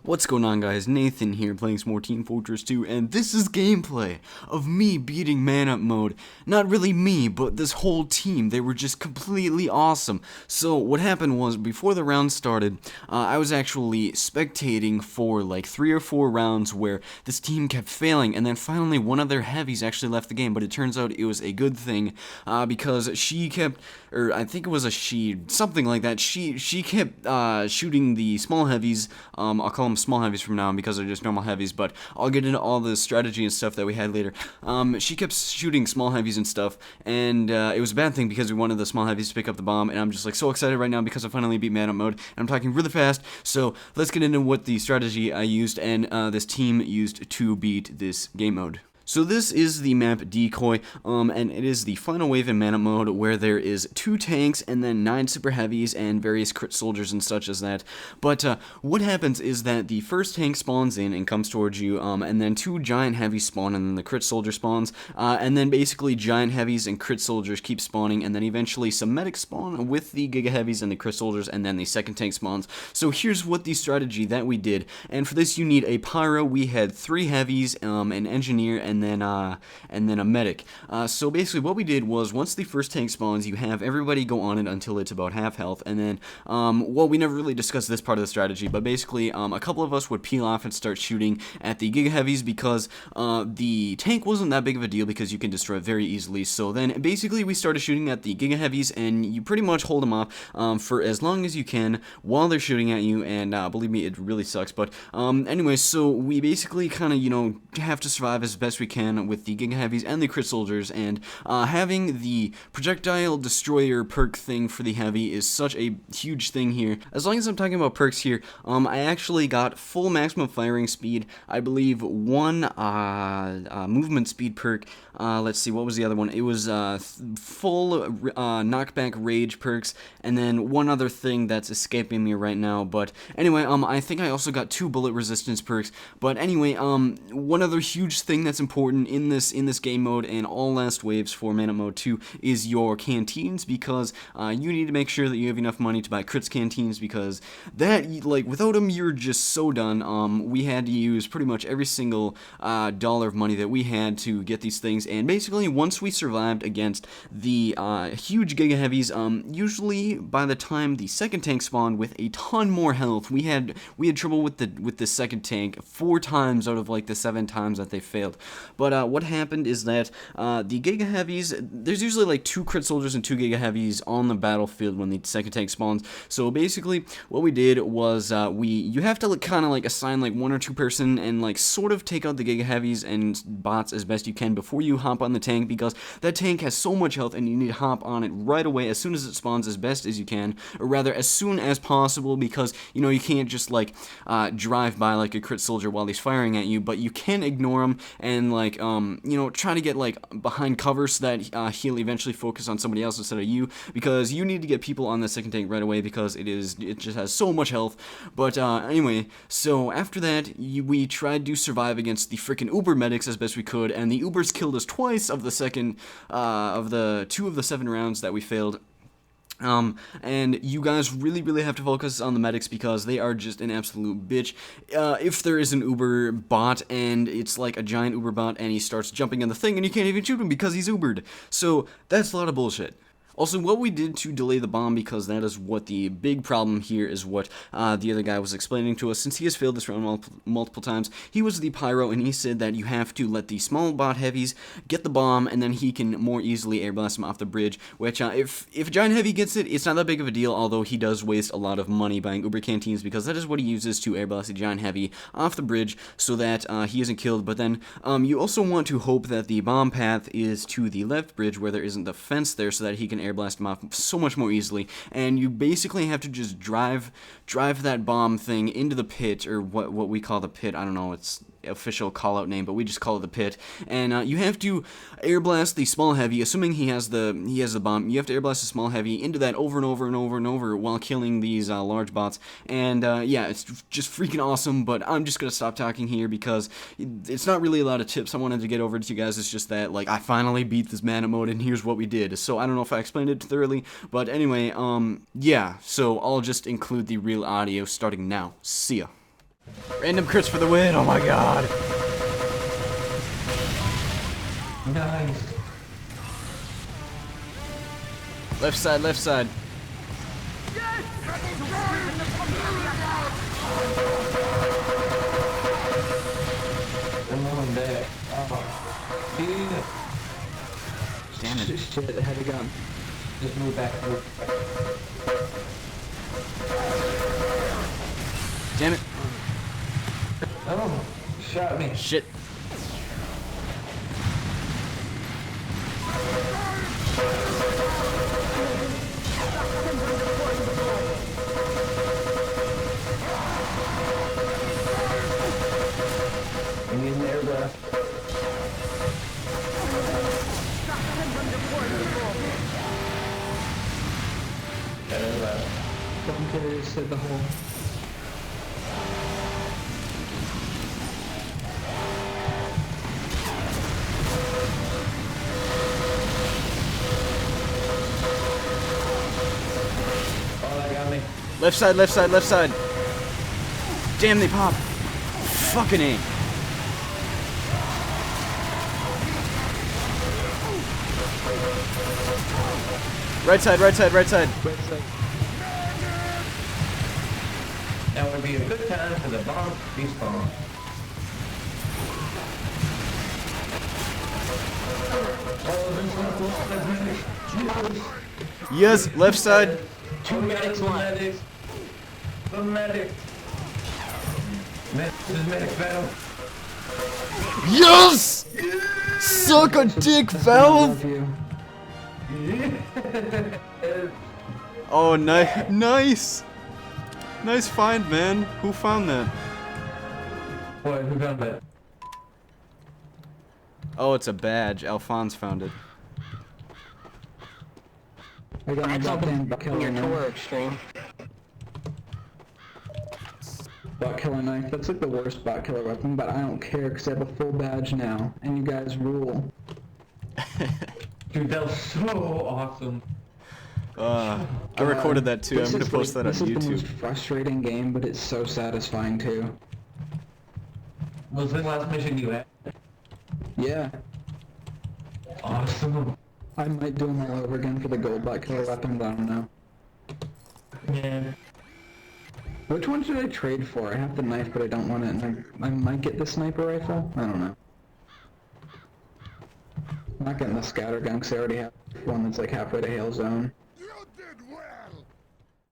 What's going on, guys? Nathan here playing some more Team Fortress 2, and this is gameplay of me beating Man Up Mode. Not really me, but this whole team. They were just completely awesome. So what happened was, before the round started, I was actually spectating for like 3 or 4 rounds where this team kept failing, and then finally one of their heavies actually left the game, but it turns out it was a good thing, because she kept, or I think it was a she, something like that, she kept shooting the small heavies. I'll call them small heavies from now on because they're just normal heavies, but I'll get into all the strategy and stuff that we had later. She kept shooting small heavies and stuff, and it was a bad thing because we wanted the small heavies to pick up the bomb, and I'm just like so excited right now because I finally beat Man Up Mode, and I'm talking really fast, so let's get into what the strategy I used and this team used to beat this game mode. So this is the map Decoy, and it is the final wave in Man Up Mode where there is 2 tanks and then 9 super heavies and various crit soldiers and such as that. But what happens is that the first tank spawns in and comes towards you, and then 2 giant heavies spawn, and then the crit soldier spawns, and then basically giant heavies and crit soldiers keep spawning, and then eventually some medics spawn with the giga heavies and the crit soldiers, and then the second tank spawns. So here's what the strategy that we did, and for this you need a pyro. We had 3 heavies, an engineer, and then a medic. So basically what we did was, once the first tank spawns, you have everybody go on it until it's about half health, and then, well, we never really discussed this part of the strategy, but basically, a couple of us would peel off and start shooting at the giga heavies because, the tank wasn't that big of a deal because you can destroy it very easily. So then, basically, we started shooting at the giga heavies, and you pretty much hold them off, for as long as you can while they're shooting at you, and, believe me, it really sucks, but, anyway, so we basically kind of, have to survive as best we can with the giga heavies and the crit soldiers, and having the projectile destroyer perk thing for the heavy is such a huge thing here. As long as I'm talking about perks here, I actually got full maximum firing speed, I believe 1 movement speed perk, let's see, what was the other one? It was full knockback rage perks, and then one other thing that's escaping me right now, but anyway, I think I also got 2 bullet resistance perks, but anyway, one other huge thing that's important in this game mode and all last waves for Man Up Mode 2 is your canteens, because you need to make sure that you have enough money to buy crits canteens, because that, like, without them you're just so done. We had to use pretty much every single dollar of money that we had to get these things, and basically once we survived against the huge giga heavies, usually by the time the second tank spawned with a ton more health, we had trouble with the second tank 4 times out of like the 7 times that they failed. But what happened is that the giga heavies, there's usually like 2 crit soldiers and 2 giga heavies on the battlefield when the second tank spawns. So basically what we did was you have to kind of like assign like 1 or 2 person and like sort of take out the giga heavies and bots as best you can before you hop on the tank, because that tank has so much health and you need to hop on it right away as soon as it spawns as best as you can, or rather as soon as possible, because you can't just like drive by like a crit soldier while he's firing at you, but you can ignore him and like try to get like behind cover so that he'll eventually focus on somebody else instead of you, because you need to get people on the second tank right away because it just has so much health. But anyway, so after that we tried to survive against the freaking Uber medics as best we could, and the Ubers killed us twice of the second of the 2 of the 7 rounds that we failed. And you guys really have to focus on the medics because they are just an absolute bitch. If there is an Uber bot and it's like a giant Uber bot and he starts jumping on the thing and you can't even shoot him because he's Ubered. So that's a lot of bullshit. Also, what we did to delay the bomb, because that is what the big problem here is, what the other guy was explaining to us, since he has failed this round multiple times. He was the Pyro, and he said that you have to let the small bot heavies get the bomb, and then he can more easily airblast them off the bridge, which, if a giant heavy gets it, it's not that big of a deal, although he does waste a lot of money buying Uber canteens, because that is what he uses to airblast a giant heavy off the bridge, so that he isn't killed. But then, you also want to hope that the bomb path is to the left bridge, where there isn't the fence there, so that he can airblast them off so much more easily, and you basically have to just drive that bomb thing into the pit, or what we call the pit. I don't know, it's official call out name, but we just call it the pit, and you have to air blast the small heavy, assuming he has the bomb. You have to air blast the small heavy into that over and over and over and over while killing these large bots, and yeah, it's just freaking awesome. But I'm just gonna stop talking here because it's not really a lot of tips I wanted to get over to you guys. It's just that, like, I finally beat this Man Up Mode, and here's what we did. So I don't know if I explained it thoroughly, but anyway, yeah, so I'll just include the real audio starting now. See ya. Random crits for the win, oh my god. Nice. Left side, left side. I'm on back. Oh. Yeah. Damn it. Shit, heavy gun. Just move back, move back. Damn it. Oh, shot me. Shit. I'm in there, bro. Fucking carriers hit the hole. Oh, that got me. Left side, left side, left side. Damn, they pop. Fucking A. Right side, right side, right side. Right side. Now would be a good time for the bomb to respawn. Yes, left side. Two medics, one medic. One medic. This is medic battle. Yes! Suck a dick, Valve! Love you. Oh, nice! Nice find, man. Who found that? Boy, who got that? Oh, it's a badge. Alfonse found it. I got my goddamn butt killer knife. extreme. Butt killer knife. That's like the worst butt killer weapon, but I don't care because I have a full badge now, and you guys rule. Dude, that was so awesome. I recorded that too. I'm gonna post that on This is the most YouTube. frustrating game, but it's so satisfying too. Was the last mission you had? Yeah. Awesome. I might do them all over again for the gold butt killer weapons, I don't know. Yeah. Which one should I trade for? I have the knife, but I don't want it, and I might get the sniper rifle? I don't know. I'm not getting the scatter gun because I already have one that's like halfway to Hail Zone. You did well.